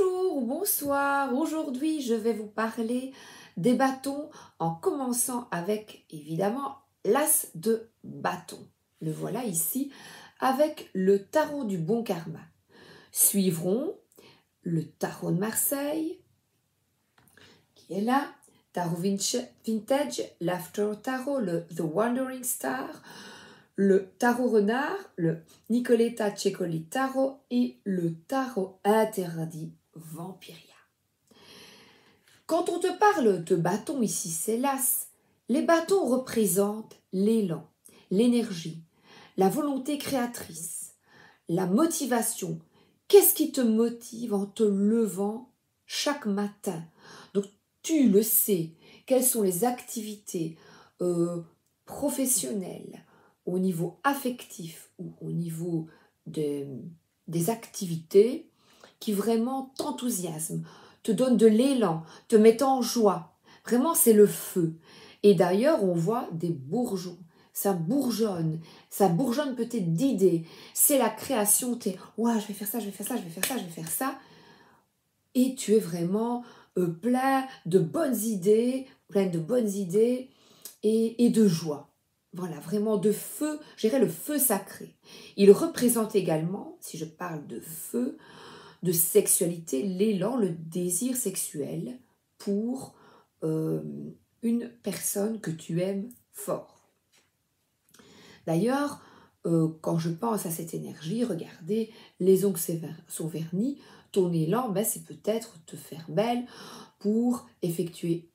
Bonjour ou bonsoir, aujourd'hui je vais vous parler des bâtons en commençant avec évidemment l'as de bâton. Le voilà ici avec le tarot du bon karma. Suivront le tarot de Marseille qui est là, tarot vintage, l'after tarot, le The Wandering Star, le tarot renard, le Nicoletta Cecoli tarot et le tarot interdit Vampiria. Quand on te parle de bâton ici, c'est l'as. Les bâtons représentent l'élan, l'énergie, la volonté créatrice, la motivation. Qu'est-ce qui te motive en te levant chaque matin? Donc tu le sais, quelles sont les activités professionnelles, au niveau affectif ou au niveau des activités qui vraiment t'enthousiasment, te donnent de l'élan, te mettent en joie. Vraiment, c'est le feu. Et d'ailleurs, on voit des bourgeons. Ça bourgeonne peut-être d'idées. C'est la création, tu es « ouais, je vais faire ça, je vais faire ça, je vais faire ça, je vais faire ça ». Et tu es vraiment plein de bonnes idées, et de joie. Voilà, vraiment de feu, je dirais le feu sacré. Il représente également, si je parle de feu, de sexualité, l'élan, le désir sexuel pour une personne que tu aimes fort. D'ailleurs, quand je pense à cette énergie, regardez, les ongles sont vernis, ton élan, c'est peut-être te faire belle pour effectuer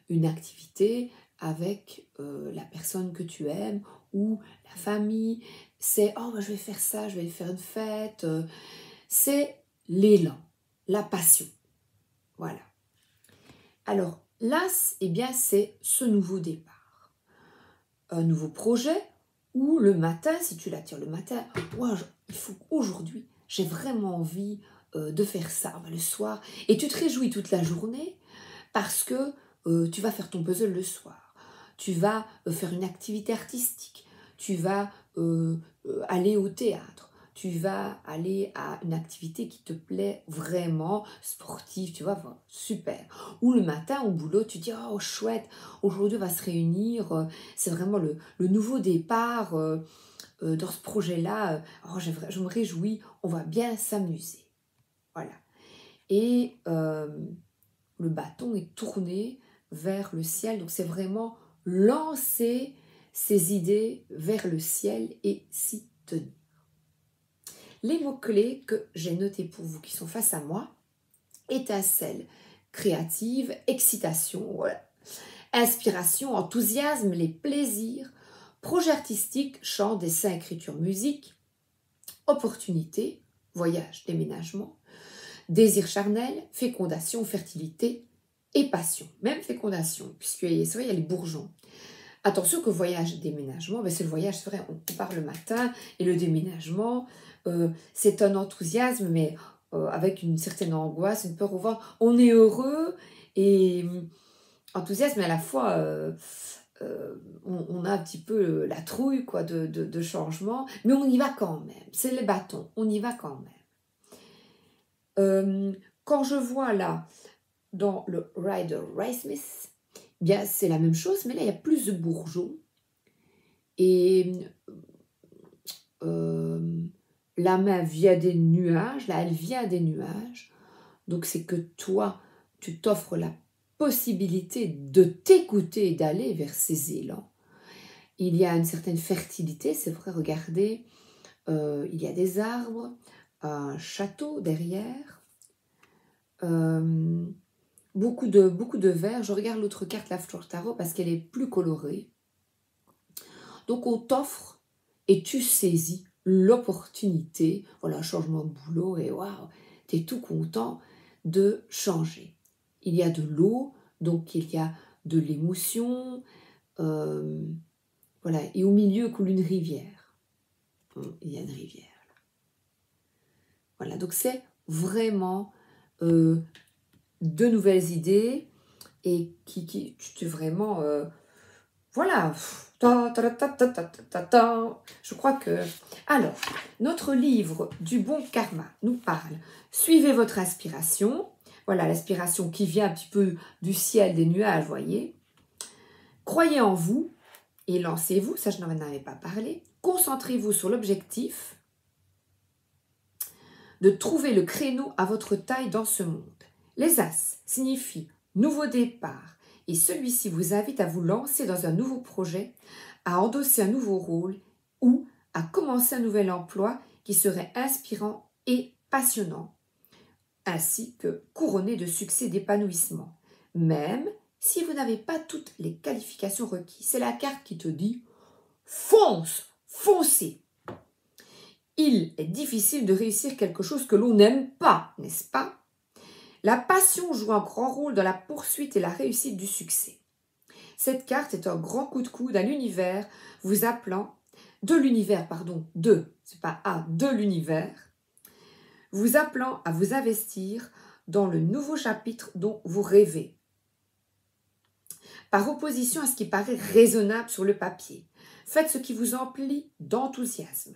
une activité avec la personne que tu aimes ou la famille. C'est « oh, je vais faire ça, je vais faire une fête ». C'est l'élan, la passion. Voilà. Alors, l'as, eh bien, c'est ce nouveau départ. Un nouveau projet où le matin, si tu l'attires le matin, ouais, il faut aujourd'hui, j'ai vraiment envie de faire ça le soir. Et tu te réjouis toute la journée parce que tu vas faire ton puzzle le soir. Tu vas faire une activité artistique. Tu vas aller au théâtre. Tu vas aller à une activité qui te plaît vraiment, sportive, tu vois, super. Ou le matin au boulot, tu dis « oh chouette, aujourd'hui on va se réunir, c'est vraiment le nouveau départ dans ce projet-là, je me réjouis, on va bien s'amuser ». Voilà. Et le bâton est tourné vers le ciel, donc c'est vraiment lancer ses idées vers le ciel et s'y tenir. Les mots-clés que j'ai notés pour vous qui sont face à moi: étincelle, créative, excitation, voilà. Inspiration, enthousiasme, les plaisirs, projet artistique, chant, dessin, écriture, musique, opportunité, voyage, déménagement, désir charnel, fécondation, fertilité et passion. Même fécondation, puisque c'est vrai, il y a les bourgeons. Attention que voyage, déménagement, c'est le voyage, c'est vrai, on part le matin et le déménagement, c'est un enthousiasme, mais avec une certaine angoisse, une peur au ventre. On est heureux et enthousiasme, mais à la fois, on a un petit peu la trouille quoi, de changement, mais on y va quand même. C'est les bâtons, on y va quand même. Quand je vois là, dans le Rider-Waite-Smith, bien c'est la même chose, mais là il y a plus de bourgeons. Et la main vient des nuages, là elle vient des nuages, donc c'est que toi, tu t'offres la possibilité de t'écouter et d'aller vers ces élans. Il y a une certaine fertilité, c'est vrai, regardez, il y a des arbres, un château derrière, beaucoup de vert. Je regarde l'autre carte, l'After Tarot, parce qu'elle est plus colorée. Donc on t'offre et tu saisis l'opportunité, voilà, changement de boulot, et waouh, tu es tout content de changer. Il y a de l'eau, donc il y a de l'émotion, voilà, et au milieu coule une rivière. Il y a une rivière. Voilà, donc c'est vraiment de nouvelles idées et qui vraiment Voilà. Je crois que... Alors, notre livre du bon karma nous parle. Suivez votre inspiration. Voilà, l'aspiration qui vient un petit peu du ciel, des nuages, voyez. Croyez en vous et lancez-vous. Ça, je n'en avais pas parlé. Concentrez-vous sur l'objectif de trouver le créneau à votre taille dans ce monde. Les As signifient nouveau départ et celui-ci vous invite à vous lancer dans un nouveau projet, à endosser un nouveau rôle ou à commencer un nouvel emploi qui serait inspirant et passionnant, ainsi que couronné de succès et d'épanouissement, même si vous n'avez pas toutes les qualifications requises. C'est la carte qui te dit « fonce, foncez ». Il est difficile de réussir quelque chose que l'on n'aime pas, n'est-ce pas? La passion joue un grand rôle dans la poursuite et la réussite du succès. Cette carte est un grand coup de coude à l'univers, vous appelant, de l'univers, vous appelant à vous investir dans le nouveau chapitre dont vous rêvez. Par opposition à ce qui paraît raisonnable sur le papier, faites ce qui vous emplit d'enthousiasme.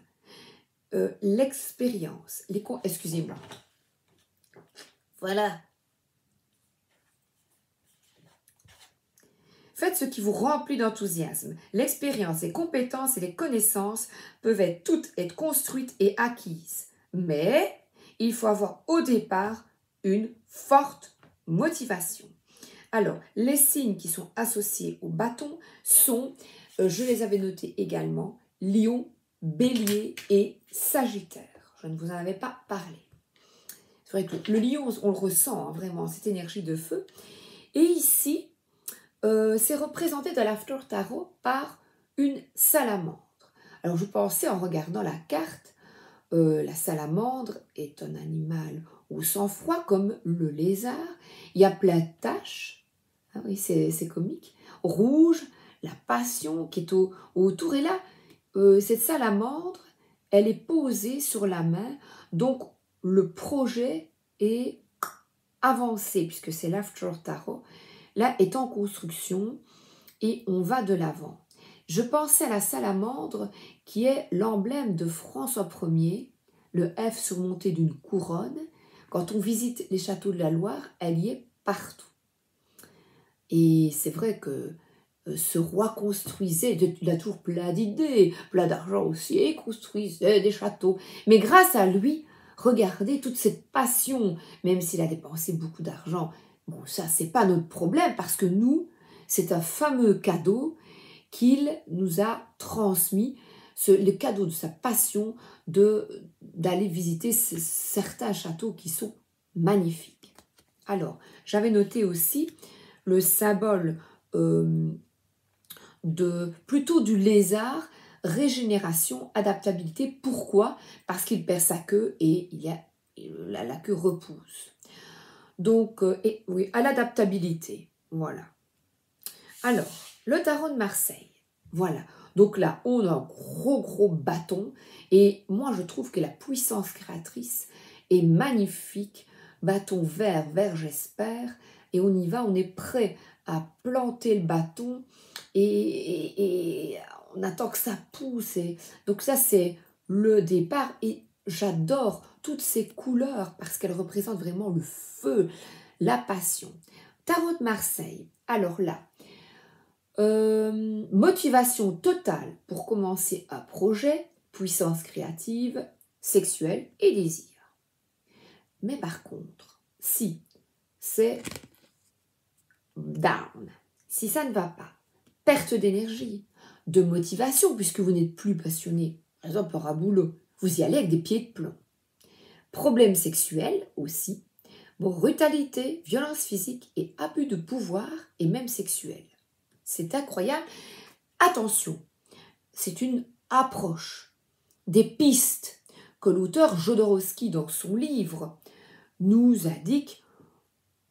L'expérience, excusez-moi. Voilà. Faites ce qui vous remplit d'enthousiasme. L'expérience, les compétences et les connaissances peuvent toutes être construites et acquises. Mais il faut avoir au départ une forte motivation. Alors, les signes qui sont associés au bâton sont, je les avais notés également, Lion, Bélier et Sagittaire. Je ne vous en avais pas parlé. C'est vrai que le lion, on le ressent vraiment, cette énergie de feu. Et ici, c'est représenté dans l'After Tarot par une salamandre. Alors, je pensais en regardant la carte, la salamandre est un animal au sang-froid comme le lézard. Il y a plein de taches. Ah oui, c'est comique. Rouge, la passion qui est autour. Et là, cette salamandre, elle est posée sur la main. Donc, le projet est avancé, puisque c'est l'After Tarot. Là, est en construction et on va de l'avant. Je pensais à la salamandre qui est l'emblème de François Ier, le F surmonté d'une couronne. Quand on visite les châteaux de la Loire, elle y est partout. Et c'est vrai que ce roi construisait, il a toujours plein d'idées, plein d'argent aussi, et construisait des châteaux. Mais grâce à lui, regardez toute cette passion, même s'il a dépensé beaucoup d'argent. Bon, ça, c'est pas notre problème, parce que nous, c'est un fameux cadeau qu'il nous a transmis, le cadeau de sa passion d'aller visiter certains châteaux qui sont magnifiques. Alors, j'avais noté aussi le symbole plutôt du lézard, régénération, adaptabilité. Pourquoi? Parce qu'il perd sa queue et la queue repousse. Donc, oui, à l'adaptabilité. Voilà. Alors, le tarot de Marseille. Voilà. Donc là, on a un gros bâton. Et moi, je trouve que la puissance créatrice est magnifique. Bâton vert, j'espère. Et on y va, on est prêt à planter le bâton. Et on attend que ça pousse. Donc ça, c'est le départ. Et j'adore toutes ces couleurs parce qu'elles représentent vraiment le feu, la passion. Tarot de Marseille. Alors là, motivation totale pour commencer un projet, puissance créative, sexuelle et désir. Mais par contre, si c'est down, si ça ne va pas, perte d'énergie, de motivation puisque vous n'êtes plus passionné, par exemple par un boulot, vous y allez avec des pieds de plomb. Problème sexuel aussi, brutalité, violence physique et abus de pouvoir et même sexuel. C'est incroyable. Attention, c'est une approche, des pistes que l'auteur Jodorowsky, dans son livre, nous indique,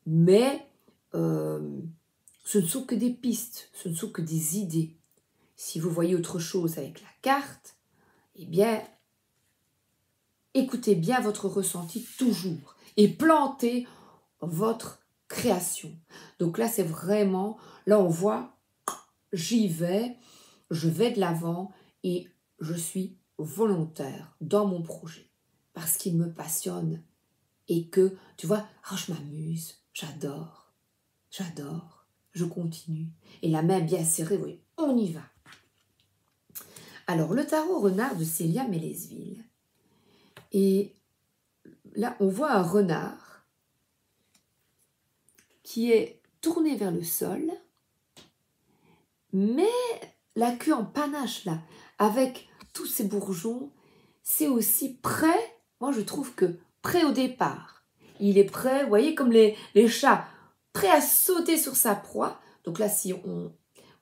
mais ce ne sont que des pistes, ce ne sont que des idées. Si vous voyez autre chose avec la carte, eh bien, écoutez bien votre ressenti toujours et plantez votre création. Donc là, c'est vraiment, là on voit j'y vais, je vais de l'avant et je suis volontaire dans mon projet parce qu'il me passionne et que, tu vois, oh, je m'amuse, j'adore, je continue. Et la main bien serrée, oui, on y va. Alors, le tarot renard de Célia Mélesville. Et là, on voit un renard qui est tourné vers le sol, mais la queue en panache, là, avec tous ces bourgeons, c'est aussi prêt, moi je trouve que prêt au départ. Il est prêt, vous voyez, comme les chats, prêt à sauter sur sa proie. Donc là, si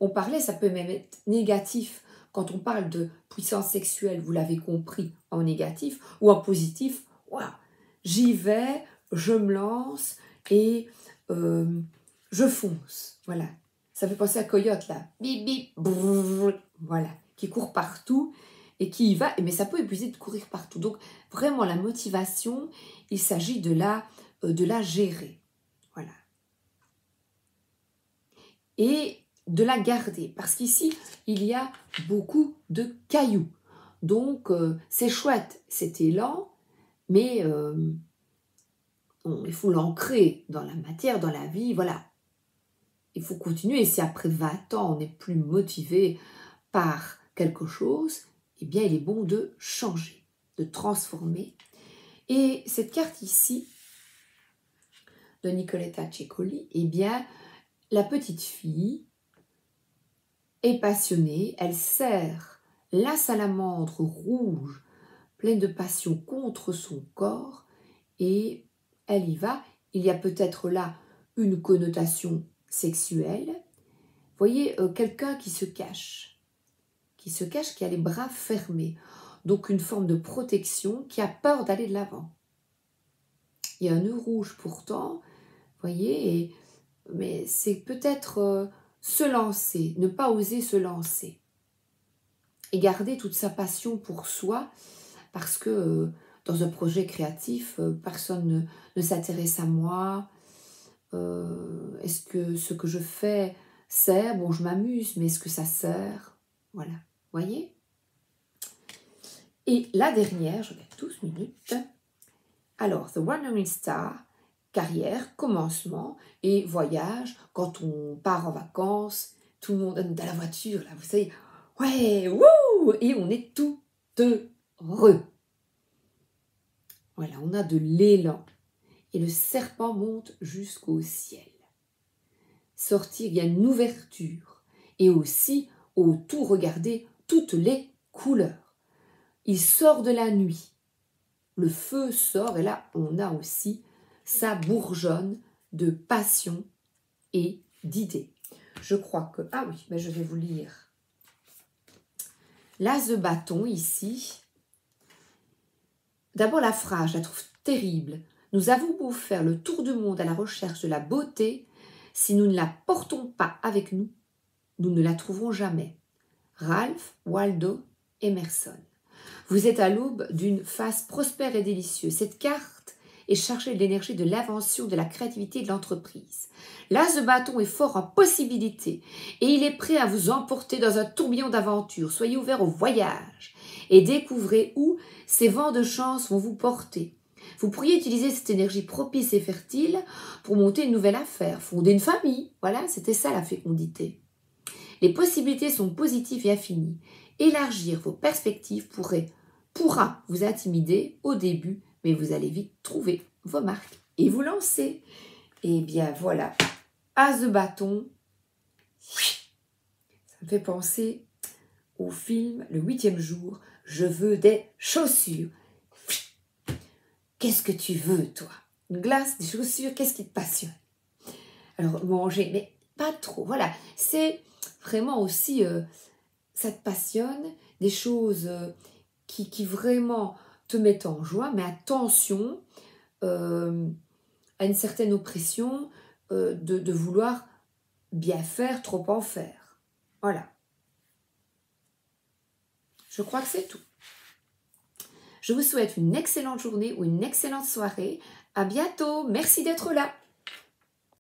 on parlait, ça peut même être négatif quand on parle de puissance sexuelle, vous l'avez compris, en négatif, ou en positif, waouh, j'y vais, je me lance et je fonce, voilà. Ça fait penser à Coyote, là. Bip, bip, brrr, voilà. Qui court partout et qui y va. Mais ça peut épuiser de courir partout. Donc, vraiment, la motivation, il s'agit de la gérer. Voilà. Et de la garder. Parce qu'ici, il y a beaucoup de cailloux. Donc, c'est chouette, cet élan. Mais il faut l'ancrer dans la matière, dans la vie. Voilà. Il faut continuer. Et si après 20 ans, on n'est plus motivé par quelque chose, eh bien, il est bon de changer, de transformer. Et cette carte ici, de Nicoletta Ceccoli, eh bien, la petite fille est passionnée. Elle serre la salamandre rouge, pleine de passion, contre son corps. Et elle y va. Il y a peut-être là une connotation sexuelle. Voyez, quelqu'un qui se cache, qui a les bras fermés. Donc une forme de protection, qui a peur d'aller de l'avant. Il y a un nœud rouge pourtant, voyez, mais c'est peut-être se lancer, ne pas oser se lancer. Et garder toute sa passion pour soi, parce que dans un projet créatif, personne ne s'intéresse à moi. Est-ce que ce que je fais sert? Bon, je m'amuse, mais est-ce que ça sert? Voilà, voyez? Et la dernière, je vais 12 minutes. Alors, The Wandering Star, carrière, commencement et voyage. Quand on part en vacances, tout le monde est dans la voiture, là, vous savez, ouais, wouh, et on est tout heureux. Voilà, on a de l'élan. Et le serpent monte jusqu'au ciel. Sortir, il y a une ouverture. Et aussi, autour, regardez toutes les couleurs. Il sort de la nuit. Le feu sort et là, on a aussi, ça bourgeonne de passion et d'idées. Je crois que... Ah oui, mais je vais vous lire. L'as de bâton ici. D'abord la phrase, je la trouve terrible. Nous avons beau faire le tour du monde à la recherche de la beauté, si nous ne la portons pas avec nous, nous ne la trouverons jamais. Ralph Waldo Emerson. Vous êtes à l'aube d'une phase prospère et délicieuse. Cette carte est chargée de l'énergie de l'invention, de la créativité et de l'entreprise. L'as de bâton est fort en possibilités et il est prêt à vous emporter dans un tourbillon d'aventure. Soyez ouverts au voyage et découvrez où ces vents de chance vont vous porter. Vous pourriez utiliser cette énergie propice et fertile pour monter une nouvelle affaire, fonder une famille. Voilà, c'était ça la fécondité. Les possibilités sont positives et infinies. Élargir vos perspectives pourra vous intimider au début, mais vous allez vite trouver vos marques et vous lancer. Et bien voilà, as de bâton, ça me fait penser au film Le 8e jour, je veux des chaussures. Qu'est-ce que tu veux, toi? Une glace, des chaussures, qu'est-ce qui te passionne? Alors, manger, mais pas trop. Voilà, c'est vraiment aussi, ça te passionne, des choses qui vraiment te mettent en joie, mais attention à une certaine oppression de vouloir bien faire, trop en faire. Voilà. Je crois que c'est tout. Je vous souhaite une excellente journée ou une excellente soirée. À bientôt. Merci d'être là.